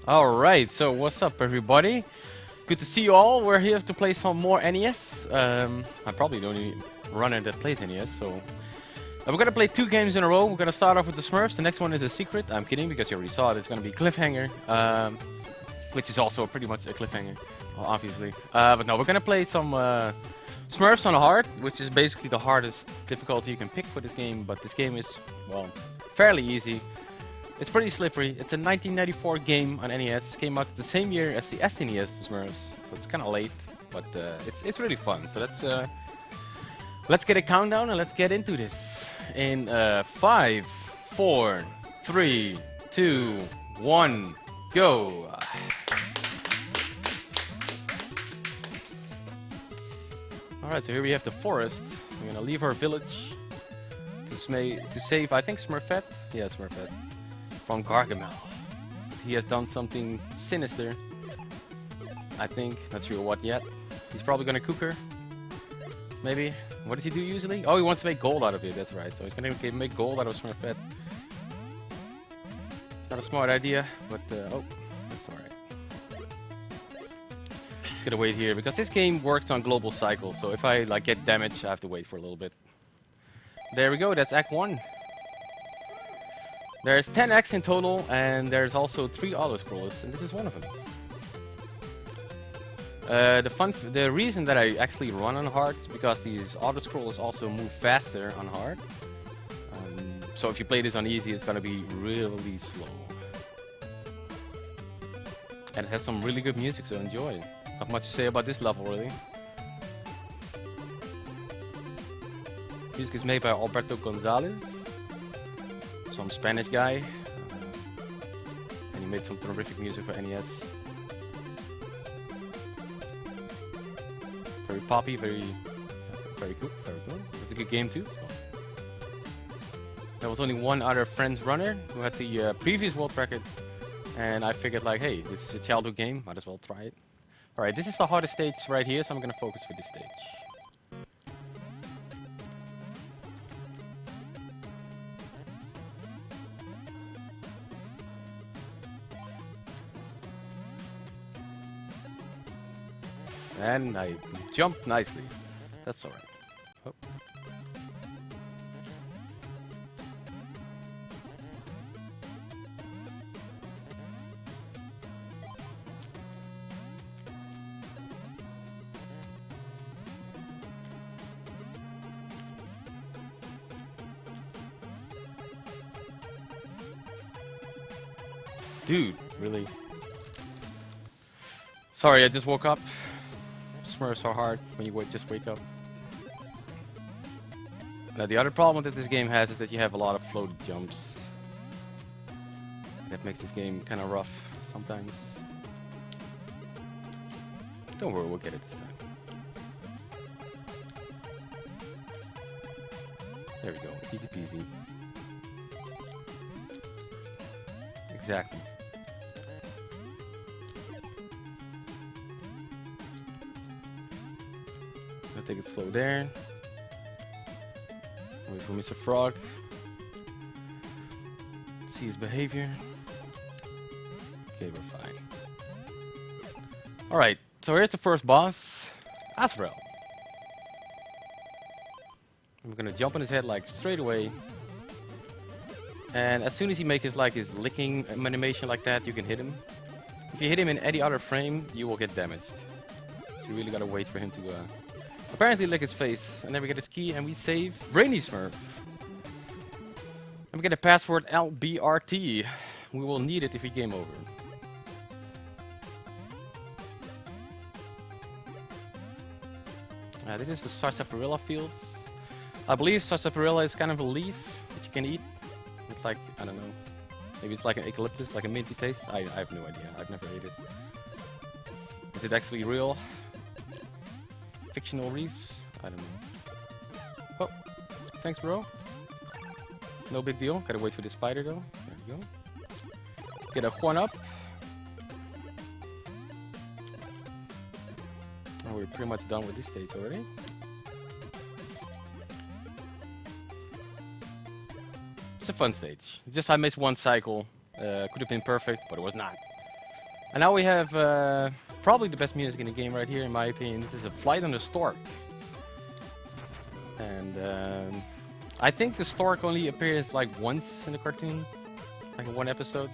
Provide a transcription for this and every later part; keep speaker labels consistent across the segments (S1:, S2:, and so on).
S1: Alright, so what's up everybody? Good to see you all. We're here to play some more NES. I probably don't even run it that plays NES, so... we're gonna play 2 games in a row. We're gonna start off with the Smurfs. The next one is a secret. I'm kidding, because you already saw it. It's gonna be Cliffhanger. Which is also pretty much a cliffhanger, well, obviously. But no, we're gonna play some Smurfs on hard, which is basically the hardest difficulty you can pick for this game. But this game is, well, fairly easy. It's pretty slippery. It's a 1994 game on NES. Came out the same year as the SNES, the Smurfs. So it's kind of late, but it's really fun. So let's get a countdown and let's get into this. In 5, 4, 3, 2, 1, go! Alright, so here we have the forest. We're gonna leave our village to save, I think, Smurfette? Yeah, Smurfette. From Gargamel. He has done something sinister. I think. Not sure what yet. He's probably gonna cook her. Maybe. What does he do usually? Oh, he wants to make gold out of it. That's right. So he's gonna make gold out of Smurfette. It's not a smart idea, but oh, that's alright. Just gotta wait here because this game works on global cycles. So if I like get damaged, I have to wait for a little bit. There we go. That's Act 1. There's 10 acts in total, and there's also 3 auto-scrollers, and this is one of them. The reason that I actually run on hard is because these auto-scrollers also move faster on hard. So if you play this on easy, it's gonna be really slow. And it has some really good music, so enjoy. Not much to say about this level, really. Music is made by Alberto Gonzalez. Some Spanish guy, and he made some terrific music for NES. Very poppy, very cool, very cool. It's a good game too. So. There was only one other French runner who had the previous world record, and I figured like, hey, this is a childhood game, might as well try it. All right, this is the hardest stage right here, so I'm gonna focus for this stage. And I jumped nicely. That's alright. Oh. Dude, really? Sorry, I just woke up. Smurfs are hard when you just wake up. Now the other problem that this game has is that you have a lot of floated jumps. That makes this game kind of rough sometimes. Don't worry, we'll get it this time. There we go, easy peasy. Exactly. Take it slow there. Wait for Mr. Frog. See his behavior. Okay, we're fine. Alright, so here's the first boss, Azrael. I'm gonna jump on his head like straight away. And as soon as he makes his licking animation like that, you can hit him. If you hit him in any other frame, you will get damaged. So you really gotta wait for him to apparently lick his face, and then we get his key and we save Brainy Smurf. And we get a password LBRT. We will need it if we game over. This is the sarsaparilla fields. I believe sarsaparilla is kind of a leaf that you can eat. It's like, I don't know, maybe it's like an eucalyptus, like a minty taste. I have no idea, I've never ate it. Is it actually real? Fictional reefs? I don't know. Oh, thanks bro. No big deal. Gotta wait for the spider though. There we go. Get a 1-up. Oh, we're pretty much done with this stage already. It's a fun stage. Just I missed one cycle. Could have been perfect, but it was not. And now we have probably the best music in the game right here, in my opinion. This is A Flight on the Stork. And I think the stork only appears like once in the cartoon, like in one episode.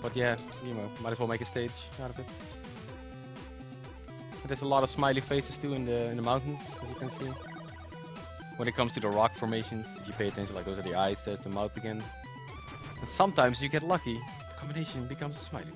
S1: But yeah, you know, might as well make a stage out of it. And there's a lot of smiley faces too in the mountains, as you can see. When it comes to the rock formations, if you pay attention, like those are the eyes, there's the mouth again. And sometimes you get lucky, the combination becomes a smiley face.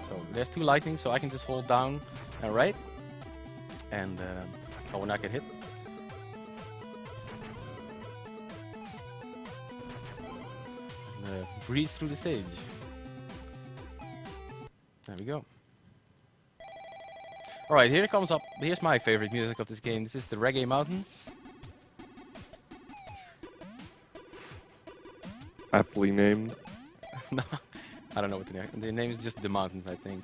S1: So there's two lightning, so I can just hold down and right, and I will not get hit. And, breeze through the stage. There we go. Alright, here it comes up. Here's my favorite music of this game. This is the Reggae Mountains.
S2: Aptly named.
S1: No, I don't know what the name is. Just The Mountains, I think.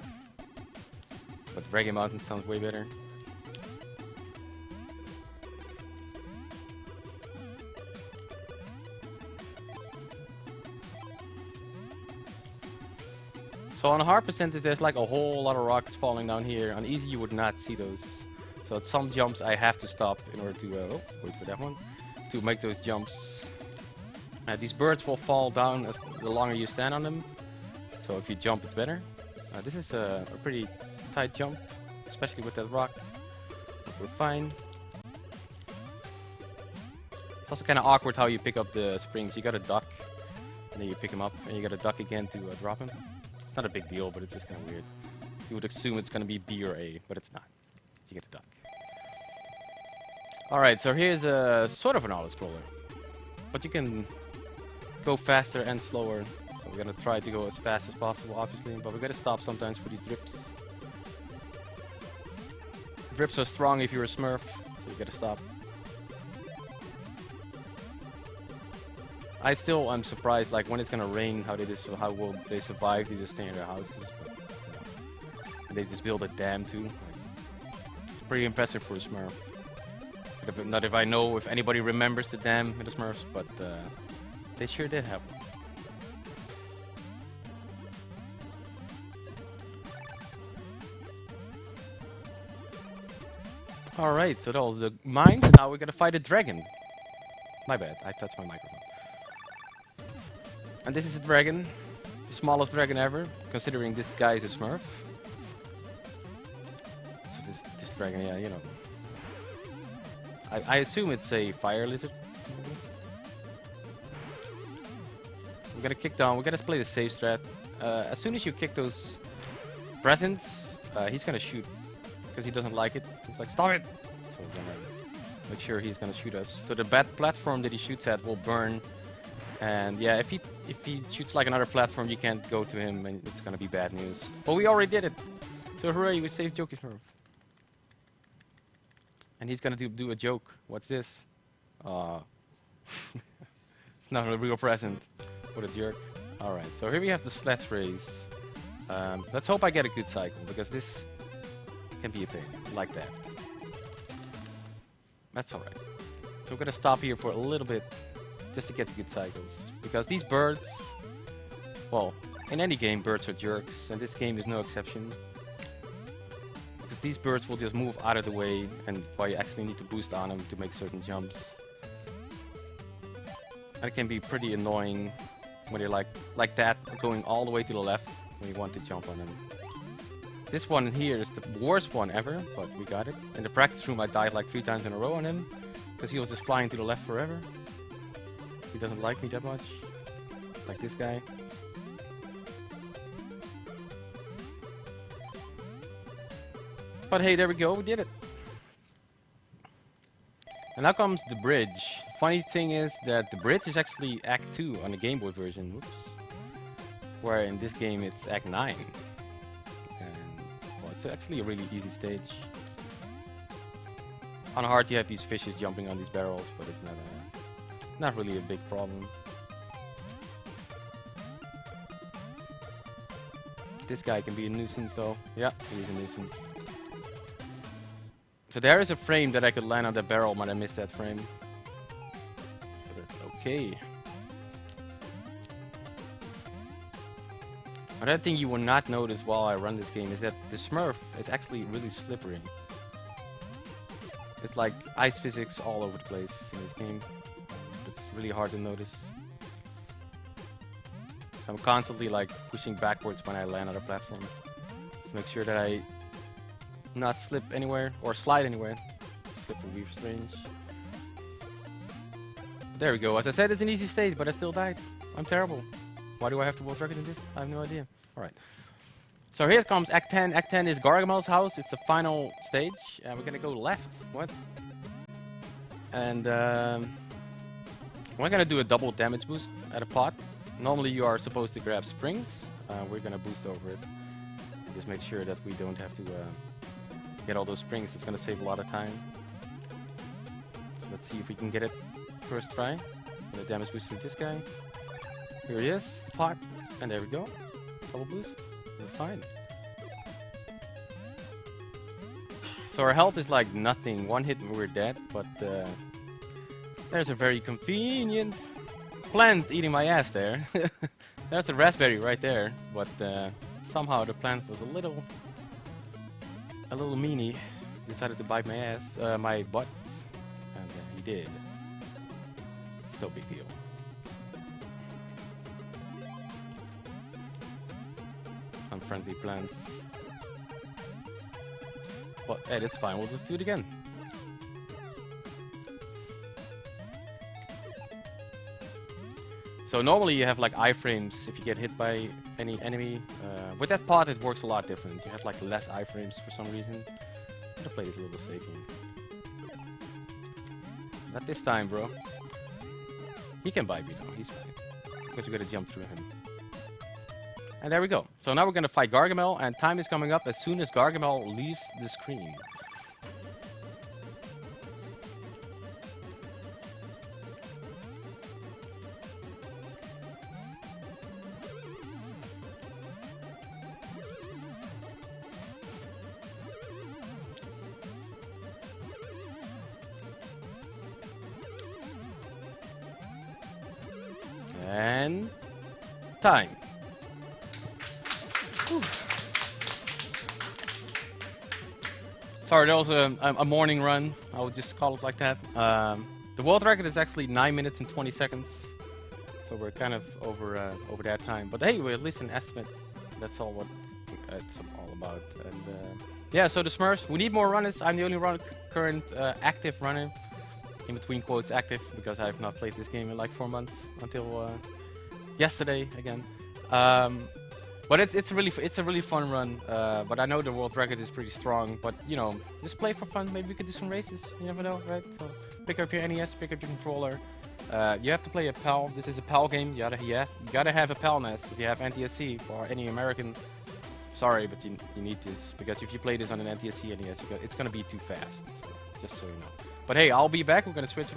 S1: But Reggae Mountains sounds way better. So on a hard percentage, there's like a whole lot of rocks falling down here. On easy, you would not see those. So at some jumps, I have to stop in order to wait for that one to make those jumps. These birds will fall down as the longer you stand on them. So if you jump, it's better. This is a pretty tight jump, especially with that rock. But we're fine. It's also kind of awkward how you pick up the springs. You gotta duck, and then you pick them up, and you gotta duck again to drop them. It's not a big deal, but it's just kind of weird. You would assume it's gonna be B or A, but it's not. You get a duck. Alright, so here's a sort of an auto-scroller. But you can go faster and slower. So we're gonna try to go as fast as possible, obviously, but we gotta stop sometimes for these drips. Drips are strong if you're a Smurf, so you gotta stop. I still am surprised, like when it's gonna rain, how will they survive? They just stay in their houses, but, you know. And they just build a dam too. Like, it's pretty impressive for a Smurf. Not if I know if anybody remembers the dam in the Smurfs, but they sure did have one. Alright, so that was the mines, and now we're gonna fight a dragon. My bad, I touched my microphone. And this is a dragon, the smallest dragon ever, considering this guy is a Smurf. So this dragon, yeah, you know. I assume it's a fire lizard. We're gonna kick down, we're gonna play the safe strat. As soon as you kick those presents, he's gonna shoot. Because he doesn't like it. He's like, stop it! So we're gonna make sure he's gonna shoot us. So the bad platform that he shoots at will burn. And yeah, if he shoots like another platform, you can't go to him and it's gonna be bad news. But we already did it! So hooray, we saved Jokey Smurf. And he's gonna do a joke. What's this? It's not a real present. What a jerk. Alright, so here we have the sled race. Let's hope I get a good cycle, because this can be a pain, like that. That's alright. So we're gonna stop here for a little bit, just to get the good cycles. Because these birds, well, in any game birds are jerks, and this game is no exception. Because these birds will just move out of the way, and while you actually need to boost on them to make certain jumps. And it can be pretty annoying when you're like that, going all the way to the left when you want to jump on them. This one here is the worst one ever, but we got it. In the practice room, I died like 3 times in a row on him, because he was just flying to the left forever. He doesn't like me that much, like this guy. But hey, there we go, we did it. And now comes the bridge. Funny thing is that the bridge is actually Act 2 on the Game Boy version, whoops. Where in this game it's Act 9. It's actually a really easy stage. On hard you have these fishes jumping on these barrels, but it's not really a big problem. This guy can be a nuisance though. Yeah, he's a nuisance. So there is a frame that I could land on that barrel, but I missed that frame. But it's okay. Another thing you will not notice while I run this game is that the Smurf is actually really slippery. It's like ice physics all over the place in this game. It's really hard to notice. So I'm constantly like pushing backwards when I land on a platform to make sure that I not slip anywhere or slide anywhere. Slip would be strange. There we go. As I said, it's an easy stage, but I still died. I'm terrible. Why do I have to world record in this? I have no idea. Alright. So here comes Act 10. Act 10 is Gargamel's house. It's the final stage. We're gonna go left. What? And we're gonna do a double damage boost at a pot. Normally you are supposed to grab springs. We're gonna boost over it. Just make sure that we don't have to get all those springs. It's gonna save a lot of time. So let's see if we can get it first try. The damage boost with this guy. Here he is, the pot, and there we go. Double boost, we're fine. So our health is like nothing. One hit and we're dead, but there's a very convenient plant eating my ass there. There's a raspberry right there, but somehow the plant was a little meanie. Decided to bite my ass, my butt, and he did. It's no big deal. Unfriendly plants. But hey, that's fine. We'll just do it again. So normally you have like iframes if you get hit by any enemy. With that pot it works a lot different. You have like less iframes for some reason. I'm gonna play this a little safe here. Not this time, bro. He can bite me though. He's fine. Because we gotta jump through him. And there we go. So now we're gonna fight Gargamel, and time is coming up as soon as Gargamel leaves the screen. And time. Whew. Sorry, that was a morning run. I would just call it like that. The world record is actually 9 minutes and 20 seconds, so we're kind of over that time. But hey, we're at least an estimate. That's all what it's all about. And yeah, so the Smurfs. We need more runners. I'm the only current active runner. In between quotes, active, because I have not played this game in like 4 months until yesterday again. But it's a really fun run. But I know the world record is pretty strong. But you know, just play for fun. Maybe we could do some races. You never know, right? So pick up your NES, pick up your controller. You have to play a PAL. This is a PAL game. You gotta have a PAL NES if you have NTSC or any American. Sorry, but you need this, because if you play this on an NTSC NES, it's gonna be too fast. So, just so you know. But hey, I'll be back. We're gonna switch